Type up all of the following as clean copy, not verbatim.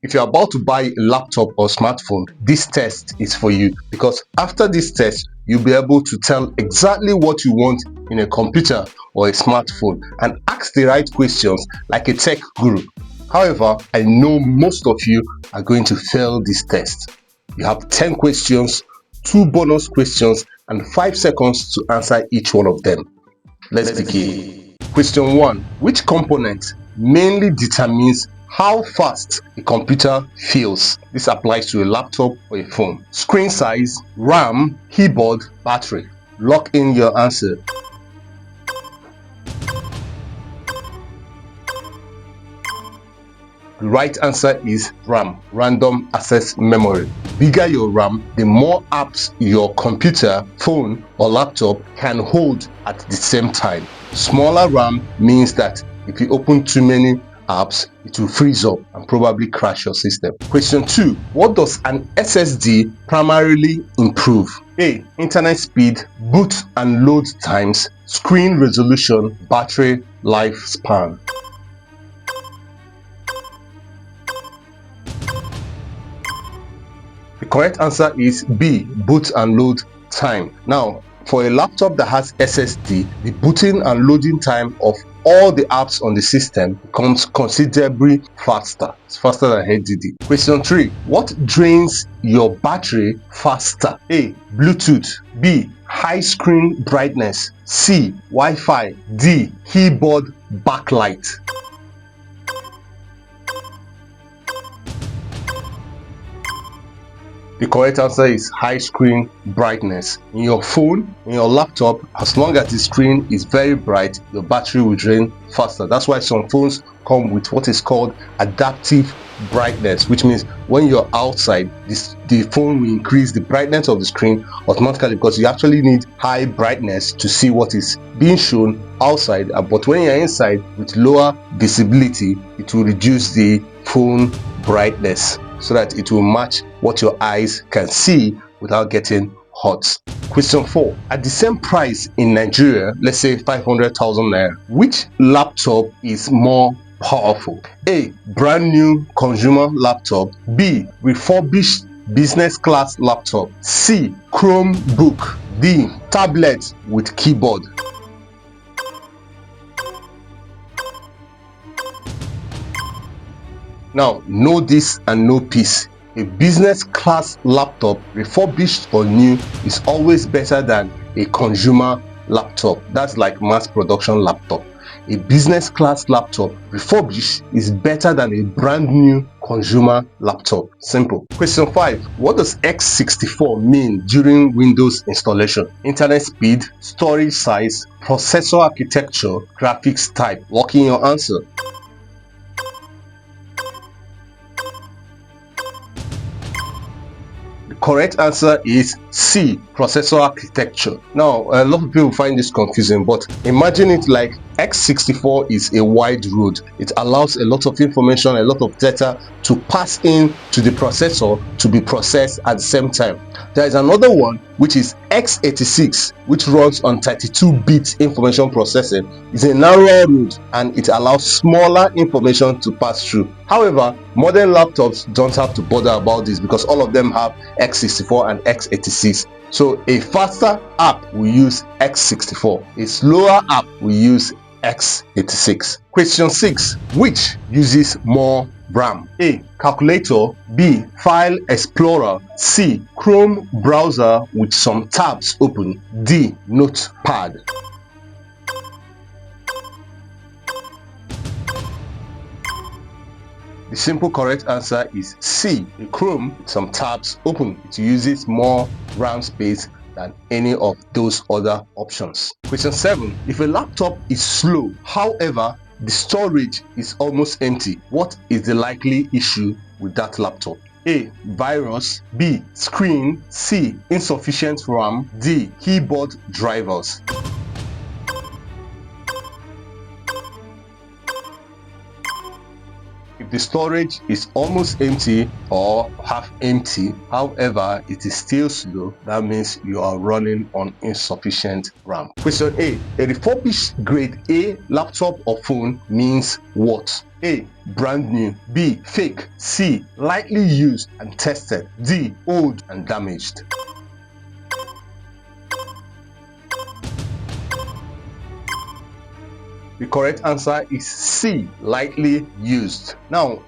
If you're about to buy a laptop or smartphone, this test is for you, because after this test, you'll be able to tell exactly what you want in a computer or a smartphone and ask the right questions like a tech guru. However, I know most of you are going to fail this test. You have 10 questions, 2 bonus questions, and 5 seconds to answer each one of them. Let's begin. Question 1. Which component mainly determines how fast a computer feels? This applies to a laptop or a phone. Screen size, RAM, keyboard, battery. Lock in your answer. The right answer is RAM, random access memory. The bigger your RAM, the more apps your computer, phone, or laptop can hold at the same time. Smaller RAM means that if you open too many apps, it will freeze up and probably crash your system. Question 2. What does an SSD primarily improve? A. Internet speed, boot and load times, screen resolution, battery lifespan. The correct answer is B, boot and load time. Now, for a laptop that has SSD, the booting and loading time of all the apps on the system becomes considerably faster. It's faster than HDD. Question 3. What drains your battery faster? A. Bluetooth. B. High screen brightness. C. Wi-Fi. D. Keyboard backlight. The correct answer is high screen brightness. In your phone, in your laptop, as long as the screen is very bright, your battery will drain faster. That's why some phones come with what is called adaptive brightness, which means when you're outside, the phone will increase the brightness of the screen automatically, because you actually need high brightness to see what is being shown outside. But when you're inside with lower visibility, it will reduce the phone brightness so that it will match what your eyes can see without getting hot. Question 4. At the same price in Nigeria, let's say 500,000 naira, which laptop is more powerful? A. Brand new consumer laptop. B. Refurbished business class laptop. C. Chromebook. D. Tablet with keyboard. Now, know this and know peace. A business class laptop, refurbished or new, is always better than a consumer laptop. That's like mass production laptop. A business class laptop, refurbished, is better than a brand new consumer laptop. Simple. Question 5. What does x64 mean during Windows installation? Internet speed, storage size, processor architecture, graphics type. Lock in your answer. Correct answer is C, processor architecture. Now, a lot of people find this confusing, but imagine it like x64 is a wide road. It allows a lot of information, a lot of data to pass in to the processor to be processed at the same time. There is another one which is x86, which runs on 32-bit information processing. It's a narrower road and it allows smaller information to pass through. However, modern laptops don't have to bother about this because all of them have x64 and x86. So a faster app will use x64. A slower app will use x86. Question 6. Which uses more RAM? A. Calculator. B. File Explorer. C. Chrome browser with some tabs open. D. Notepad. The simple correct answer is C. A Chrome with some tabs open. It uses more RAM space than any of those other options. Question 7. If a laptop is slow, however, the storage is almost empty, what is the likely issue with that laptop? A. Virus. B. Screen. C. Insufficient RAM. D. Keyboard drivers. If the storage is almost empty or half empty, however, it is still slow, that means you are running on insufficient RAM. Question A. A refurbished grade A laptop or phone means what? A. Brand new. B. Fake. C. Lightly used and tested. D. Old and damaged. The correct answer is C, lightly used. Now,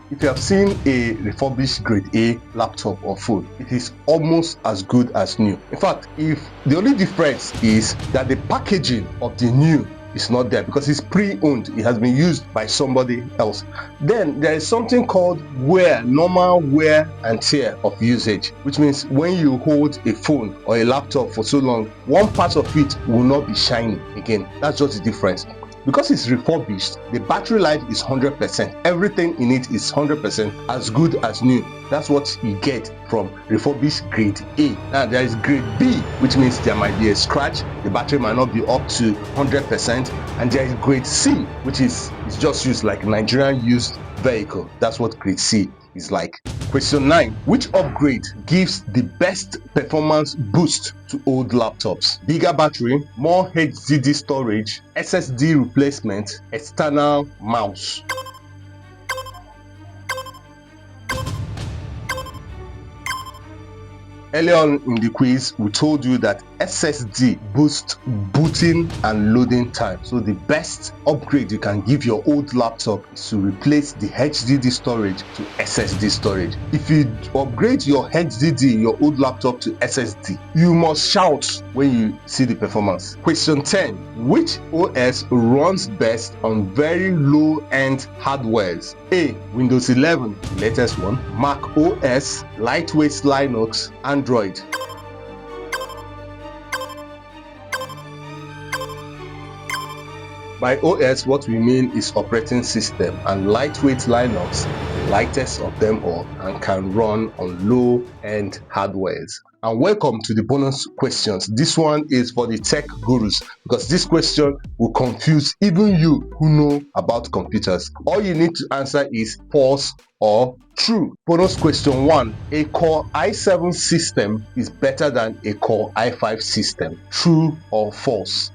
if you have seen a refurbished grade A laptop or phone, it is almost as good as new. In fact, if the only difference is that the packaging of the new is not there because it's pre-owned, it has been used by somebody else. Then there is something called wear, normal wear and tear of usage, which means when you hold a phone or a laptop for so long, one part of it will not be shiny again. That's just the difference. Because it's refurbished, the battery life is 100%. Everything in it is 100% as good as new. That's what you get from refurbished grade A. Now there is grade B, which means there might be a scratch, the battery might not be up to 100%, and there is grade C, which is just used like a Nigerian used vehicle. That's what grade C is like. Question 9. Which upgrade gives the best performance boost to old laptops? Bigger battery, more HDD storage, SSD replacement, external mouse. Earlier on in the quiz, we told you that SSD boosts booting and loading time. So the best upgrade you can give your old laptop is to replace the HDD storage to SSD storage. If you upgrade your HDD, your old laptop, to SSD, you must shout when you see the performance. Question 10. Which OS runs best on very low-end hardwares? A. Windows 11, the latest one, Mac OS, lightweight Linux, Android. By OS, what we mean is operating system, and lightweight Linux, the lightest of them all, and can run on low-end hardwares. And welcome to the bonus questions. This one is for the tech gurus because this question will confuse even you who know about computers. All you need to answer is false or true. Bonus question 1. A Core i7 system is better than a Core i5 system. True or false?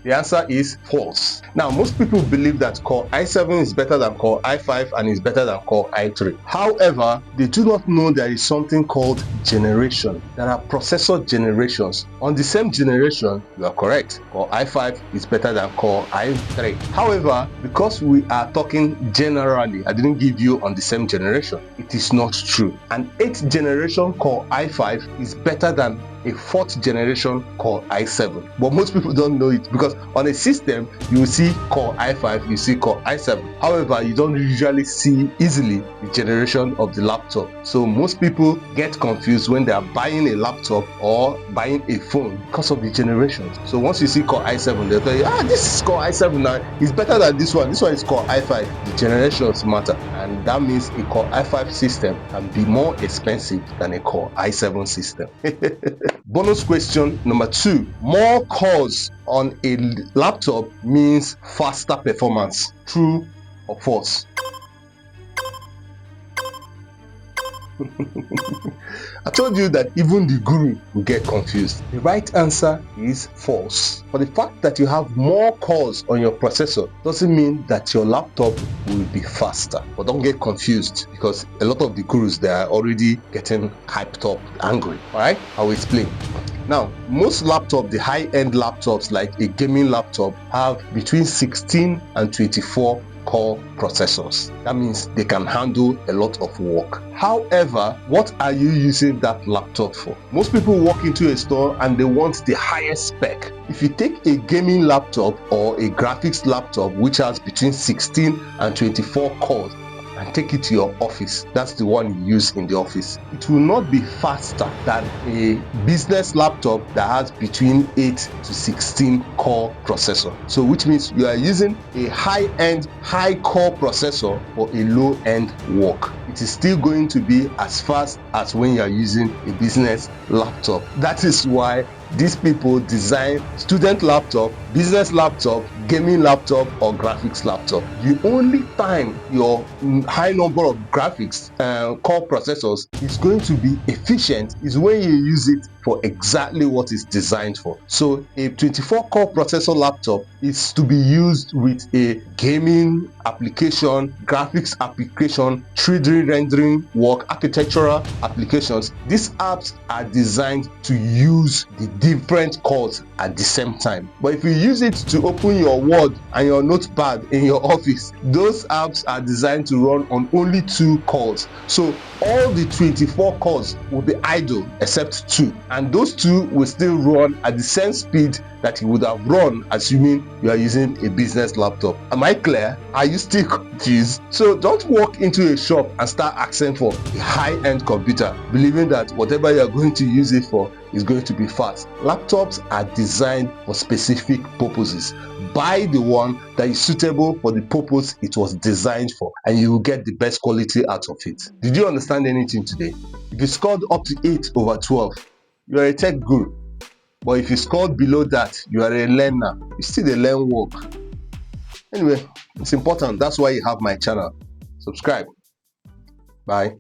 The answer is false. Now, most people believe that Core i7 is better than Core i5 and is better than Core i3. However, they do not know there is something called generation. There are processor generations. On the same generation, you are correct. Core i5 is better than Core i3. However, because we are talking generally, I didn't give you on the same generation. It is not true. An 8th generation Core i5 is better than a 4th generation Core i7, but most people don't know it because on a system you will see Core i5, you see Core i7. However, you don't usually see easily the generation of the laptop, so most people get confused when they are buying a laptop or buying a phone because of the generations. So once you see Core i7, they'll tell you, this is Core i7 now, it's better than this one is Core i5. The generations matter, and that means a Core i5 system can be more expensive than a Core i7 system. Bonus question number 2. More cores on a laptop means faster performance. True or false? I told you that even the guru will get confused. The right answer is false. For the fact that you have more cores on your processor doesn't mean that your laptop will be faster. But don't get confused because a lot of the gurus, they are already getting hyped up, angry. Alright, I will explain. Now, most laptops, the high-end laptops like a gaming laptop, have between 16 and 24 core processors. That means they can handle a lot of work. However, what are you using that laptop for? Most people walk into a store and they want the highest spec. If you take a gaming laptop or a graphics laptop which has between 16 and 24 cores and take it to your office, that's the one you use in the office, it will not be faster than a business laptop that has between 8 to 16 core processor. So which means you are using a high-end, high-core processor for a low-end work. It is still going to be as fast as when you are using a business laptop. That is why These people design student laptop, business laptop, gaming laptop, or graphics laptop. The only time your high number of graphics core processors is going to be efficient is when you use it for exactly what it's designed for. So a 24 core processor laptop is to be used with a gaming application, graphics application, 3D rendering work, architectural applications. These apps are designed to use the different cores at the same time. But if you use it to open your Word and your notepad in your office, those apps are designed to run on only 2 cores. So all the 24 cores will be idle except 2, and those 2 will still run at the same speed that you would have run assuming you are using a business laptop. Am I clear? Are you still confused? So don't walk into a shop and start asking for a high-end computer believing that whatever you are going to use it for is going to be fast. Laptops are designed for specific purposes. Buy the one that is suitable for the purpose it was designed for, and you will get the best quality out of it. Did you understand anything today? If you scored up to 8/12, you are a tech guru. But if you scored below that, you are a learner. You still dey learn work. Anyway, it's important. That's why you have my channel. Subscribe. Bye.